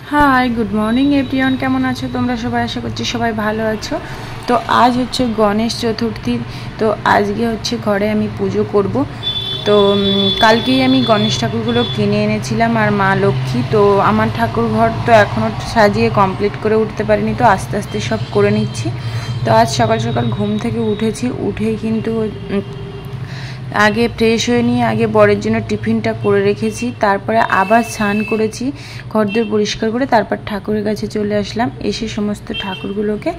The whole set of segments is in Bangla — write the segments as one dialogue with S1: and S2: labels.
S1: हाई गुड मर्निंग एवरीवन केमन आछो तोमरा सबाई आशा करछि सबाई भालो आछो। तो आज होच्छे गणेश चतुर्थी। तो आज के होच्छे घरे आमी पुजो करब। तो कालकेई आमी गणेश ठाकुरगुलो किने এনেছিলাম আর মা লক্ষ্মী। তো আমার ঠাকুর ঘর তো এখনো সাজিয়ে কমপ্লিট করে উঠতে পারিনি, তো আস্তে আস্তে সব করে নিচ্ছি। তো আজ সকাল সকাল ঘুম থেকে উঠেছি, উঠেই কিন্তু आगे फ्रेश हो नहीं आगे बड़ेर जन्य टिफिनटा करे रेखेছি, तारपरे आबार स्नान करेছি, घरदोर परिष्कार करे तारपर ठाकुरेर काছে चले आसलाम। एसे समस्त ठाकुरगुलोके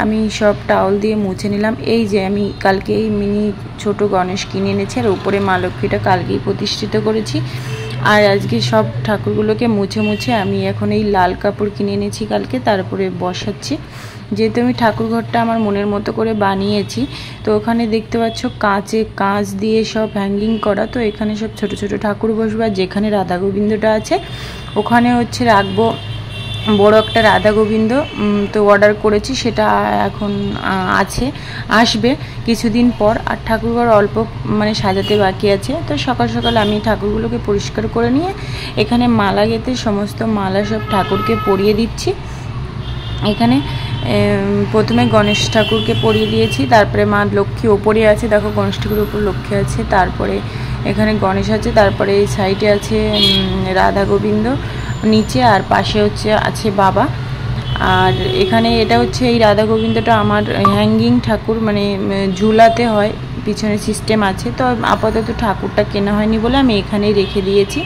S1: आमी सब टावल दिए मुछे निलाम। এই যে আমি কালকে এই মিনি ছোট গণেশ কিনে এনেছি আর উপরে মা লক্ষ্মীটা কালকেই প্রতিষ্ঠিত করেছি। আর আজকে সব ঠাকুরগুলোকে মুছে মুছে আমি এখন এই লাল কাপড় কিনে এনেছি কালকে, তারপরে বসাচ্ছি। যেহেতু আমি ঠাকুর ঘরটা আমার মনের মতো করে বানিয়েছি, তো ওখানে দেখতে পাচ্ছ কাঁচ দিয়ে সব হ্যাঙ্গিং করা। তো এখানে সব ছোট ছোট ঠাকুর বসবে, আর যেখানে রাধা গোবিন্দটা আছে ওখানে হচ্ছে রাখবো বড় একটা রাধা গোবিন্দ। তো অর্ডার করেছি, সেটা এখন আছে, আসবে কিছুদিন পর। আর ঠাকুরঘর অল্প মানে সাজাতে বাকি আছে। তো সকাল সকাল আমি ঠাকুরগুলোকে পরিষ্কার করে নিয়ে এখানে মালা গেঁথে সমস্ত মালা সব ঠাকুরকে পরিয়ে দিচ্ছি। এখানে প্রথমে গণেশ ঠাকুরকে পরিয়ে দিয়েছি, তারপরে মা লক্ষ্মী ওপরে আছে, দেখো গণেশ ঠাকুরের উপর লক্ষ্মী আছে, তারপরে এখানে গণেশ আছে, তারপরে এই সাইডে আছে রাধা গোবিন্দ নিচে, আর পাশে হচ্ছে আছে বাবা। আর এখানে এটা হচ্ছে এই রাধা গোবিন্দটা আমার হ্যাঙ্গিং ঠাকুর, মানে ঝুলাতে হয়, পিছনে সিস্টেম আছে। তো আপাতত ঠাকুরটা কেনা হয়নি বলে আমি এখানেই রেখে দিয়েছি।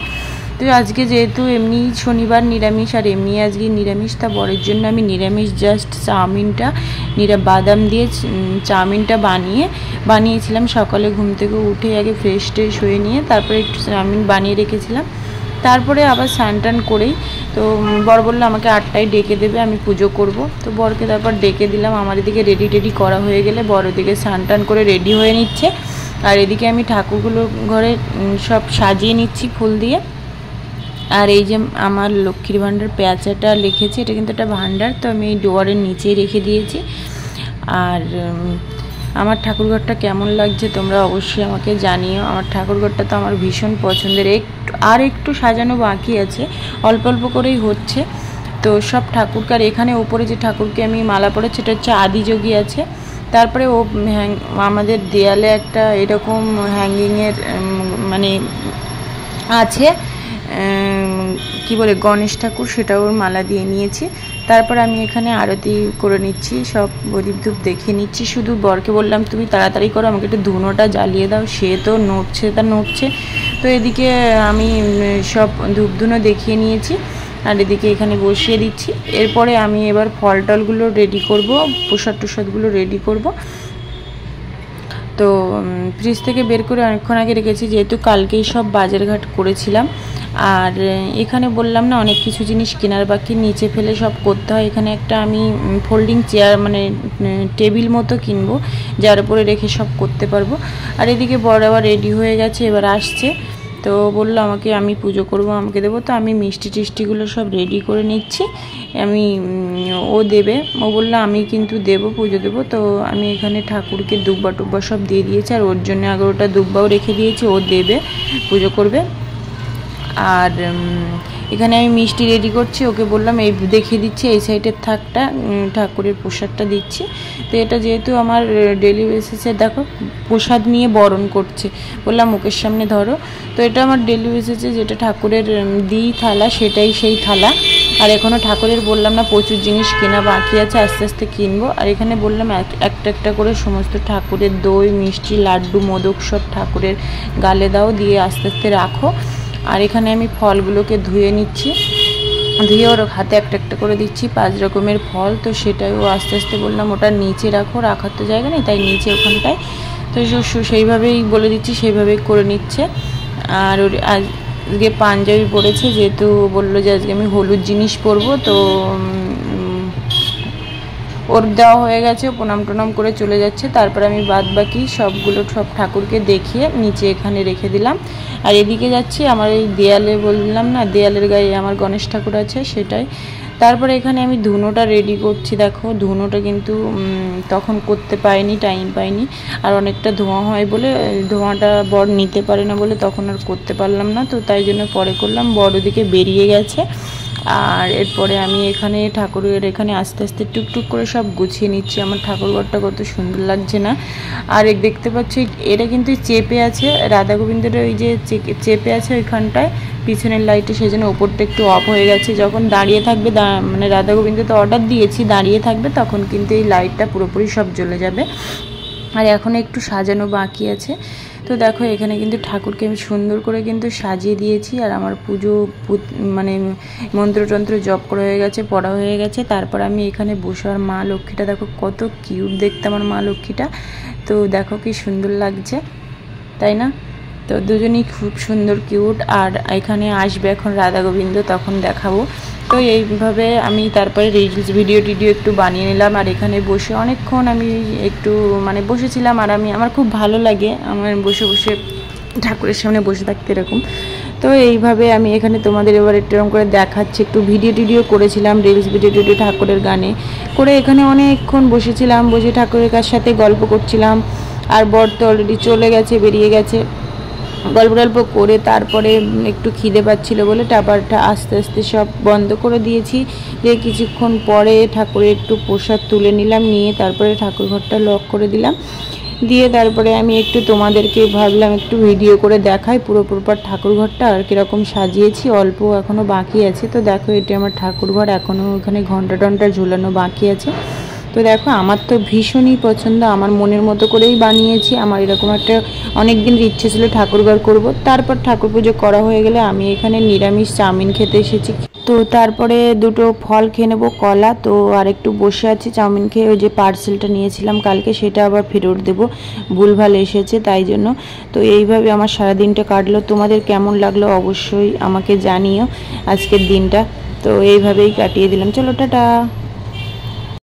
S1: তো আজকে যেহেতু এমনি শনিবার নিরামিষ আর এমনি আজকে নিরামিষ, তা বরের জন্য আমি নিরামিষ জাস্ট চাউমিনটা বাদাম দিয়ে চাউমিনটা বানিয়েছিলাম সকালে ঘুম থেকে উঠে আগে ফ্রেশ ট্রেশ হয়ে নিয়ে তারপরে একটু চাউমিন বানিয়ে রেখেছিলাম। তারপরে আবার স্নান টান করেই তো বর বললো আমাকে 8টায় ডেকে দেবে, আমি পুজো করব। তো বরকে তারপর ডেকে দিলাম। আমার এদিকে রেডি করা হয়ে গেলে বর ওদিকে স্নান টান করে রেডি হয়ে নিচ্ছে, আর এদিকে আমি ঠাকুরগুলো ঘরে সব সাজিয়ে নিচ্ছি ফুল দিয়ে। আর এই যে আমার লক্ষ্মীর ভাণ্ডার পেঁচাটা লিখেছি, এটা কিন্তু একটা ভাণ্ডার, তো আমি এই ডোয়ারের নিচেই রেখে দিয়েছি। আর আমার ঠাকুরঘরটা কেমন লাগছে তোমরা অবশ্যই আমাকে জানিও। আমার ঠাকুরঘরটা তো আমার ভীষণ পছন্দের। একটু সাজানো বাকি আছে, অল্প অল্প করেই হচ্ছে। তো সব ঠাকুরকার এখানে উপরে যে ঠাকুরকে আমি মালা পড়েছি সেটা হচ্ছে আদিযোগী আছে। তারপরে আমাদের দেয়ালে একটা এরকম হ্যাঙ্গিংয়ের মানে আছে কি বলে গণেশ ঠাকুর, সেটাও মালা দিয়ে নিয়েছি। তারপর আমি এখানে আরতি করে নিচ্ছি, সব প্রদীপ ধূপ দেখে নিচ্ছি। শুধু বরকে বললাম তুমি তাড়াতাড়ি করো, আমাকে একটু ধুনোটা জ্বালিয়ে দাও, সে তো নড়ছে। তো এদিকে আমি সব ধূপ ধুনো দেখিয়ে নিয়েছি, আর এদিকে এখানে বসিয়ে দিচ্ছি। এরপরে আমি এবার ফল টলগুলো রেডি করব, প্রসাদগুলো রেডি করব। তো ফ্রিজ থেকে বের করে অনেকক্ষণ আগে রেখেছি, যেহেতু কালকেই সব বাজারঘাট করেছিলাম। আর এখানে বললাম না অনেক কিছু জিনিস কেনার বাকি, নিচে ফেলে সব করতে হয়। এখানে একটা আমি ফোল্ডিং চেয়ার মানে টেবিল মতো কিনবো, যার উপরে রেখে সব করতে পারবো। আর এদিকে বড় আবার রেডি হয়ে গেছে, এবার আসছে। তো বললো আমি পুজো করব, আমাকে দেবো। তো আমি মিষ্টি টিষ্টিগুলো সব রেডি করে নিচ্ছি, ও দেবে। ও বললো আমি কিন্তু দেবো, পুজো দেবো। তো আমি এখানে ঠাকুরকে দুব্বা টুব্বা সব দিয়ে দিয়েছি, আর ওর জন্য 11টা দুব্বাও রেখে দিয়েছি, ও দেবে, পুজো করবে। আর এখানে আমি মিষ্টি রেডি করছি, ওকে বললাম এই দেখিয়ে দিচ্ছি এই সাইডের থাকটা ঠাকুরের প্রসাদটা দিচ্ছি। তো এটা যেহেতু আমার ডেলি বেসিসে দেখো প্রসাদ নিয়ে বরণ করছে, বললাম মুখের সামনে ধরো। তো এটা আমার ডেলি বেসিসে যেটা ঠাকুরের দিই থালা, সেটাই সেই থালা। আর এখনও ঠাকুরের বললাম না প্রচুর জিনিস কেনা বাকি আছে, আস্তে আস্তে কিনবো। আর এখানে বললাম একটা একটা করে সমস্ত ঠাকুরের দই মিষ্টি লাড্ডু মোদক সব ঠাকুরের গালে দাও, দিয়ে আস্তে আস্তে রাখো। আর এখানে আমি ফলগুলোকে ধুয়ে নিচ্ছি, ধুয়ে ওর হাতে একটা একটা করে দিচ্ছি 5 রকমের ফল। তো সেটাও আস্তে আস্তে বললাম ওটা নিচে রাখার তো জায়গা নেই, তাই নিচে ওখানটায়। তো সেইভাবেই বলে দিচ্ছি, সেইভাবেই করে নিচ্ছে। আর ওর আজকে পাঞ্জাবি পরেছে, যেহেতু বললো যে আজকে আমি হলুদ জিনিস পরবো। তো ওর দেওয়া হয়ে গেছে, প্রণাম টনাম করে চলে যাচ্ছে। তারপর আমি বাদ বাকি সব ঠাকুরকে দেখিয়ে নিচে এখানে রেখে দিলাম। আর এদিকে যাচ্ছি আমার এই দেয়ালে, বললাম না দেয়ালের গায়ে আমার গণেশ ঠাকুর আছে, সেটাই। তারপরে এখানে আমি ধুনোটা রেডি করছি। দেখো ধুনোটা কিন্তু তখন করতে পাইনি, টাইম পাইনি, আর অনেকটা ধোঁয়া হয় বলে ধোঁয়াটা বর নিতে পারে না বলে তখন আর করতে পারলাম না। তো তাই জন্য পরে করলাম। বর ওদিকে বেরিয়ে গেছে, আর এরপরে আমি এখানে ঠাকুরের এখানে আস্তে আস্তে টুকটুক করে সব গুছিয়ে নিচ্ছি। আমার ঠাকুরঘরটা কত সুন্দর লাগছে না। আর দেখতে পাচ্ছি এটা কিন্তু চেপে আছে, রাধা গোবিন্দের ওই যে চেপে আছে ওইখানটায় পিছনের লাইটে, সেই জন্য ওপরটা একটু অফ হয়ে গেছে। যখন দাঁড়িয়ে থাকবে, মানে রাধা গোবিন্দ তো অর্ডার দিয়েছি, দাঁড়িয়ে থাকবে তখন কিন্তু এই লাইটটা পুরোপুরি সব জ্বলে যাবে। আর এখন একটু সাজানো বাকি আছে। তো দেখো এখানে কিন্তু ঠাকুরকে আমি সুন্দর করে কিন্তু সাজিয়ে দিয়েছি। আর আমার পুজো মানে মন্ত্রতন্ত্র জপ করা হয়ে গেছে, পড়া হয়ে গেছে। তারপর আমি এখানে বসে, আর মা লক্ষ্মীটা দেখো কত কিউট দেখতে আমার মা লক্ষ্মীটা। তো দেখো কি সুন্দর লাগছে, তাই না? তো দুজনেই খুব সুন্দর কিউট। আর এখানে আসবে এখন রাধা গোবিন্দ, তখন দেখাবো। তো এইভাবে আমি তারপরে রিলস ভিডিও একটু বানিয়ে নিলাম। আর এখানে বসে অনেকক্ষণ আমি একটু মানে বসেছিলাম। আর আমার খুব ভালো লাগে আমার বসে বসে ঠাকুরের সামনে বসে থাকতে এরকম। তো এইভাবে আমি এখানে তোমাদের এবার একটু এরকম করে দেখাচ্ছি। একটু ভিডিও করেছিলাম, রিলস ভিডিও ঠাকুরের গানে করে এখানে অনেকক্ষণ বসেছিলাম, বসে ঠাকুরের কাছ সাথে গল্প করছিলাম। আর বর তো অলরেডি চলে গেছে, বেরিয়ে গেছে। গল্প করে তারপরে একটু খিদে পাচ্ছিল বলে টাপারটা আস্তে আস্তে সব বন্ধ করে দিয়েছি। যে কিছুক্ষণ পরে ঠাকুরের একটু প্রসাদ তুলে নিলাম, নিয়ে তারপরে ঠাকুর ঘরটা লক করে দিলাম। দিয়ে তারপরে আমি একটু তোমাদেরকে ভাবলাম একটু ভিডিও করে দেখাই পুরো ঠাকুর ঘরটা আর কীরকম সাজিয়েছি। অল্প এখনও বাকি আছে। তো দেখো এটি আমার ঠাকুর ঘর, এখনও এখানে ঘন্টা ঝুলানো বাকি আছে। তো দেখো আমার তো ভীষণই পছন্দ, আমার মনের মতো করেই বানিয়েছি। আমার এরকম একটা অনেক দিন ইচ্ছে ছিল ঠাকুরঘর করব। তারপর ঠাকুর পুজো করা হয়ে গেলে আমি এখানে নিরামিষ চাউমিন খেতে এসেছি। তো তারপরে দুটো ফল খেয়ে নেবো, কলা। তো আর একটু বসে আছি চাউমিন খেয়ে। ওই যে পার্সেলটা নিয়েছিলাম কালকে, সেটা আবার ফেরত দেবো, ভুলভাল এসেছে তাই জন্য। তো এইভাবে আমার সারাদিনটা কাটলো। তোমাদের কেমন লাগলো অবশ্যই আমাকে জানিও আজকের দিনটা। তো এইভাবেই কাটিয়ে দিলাম। চলো টাটা।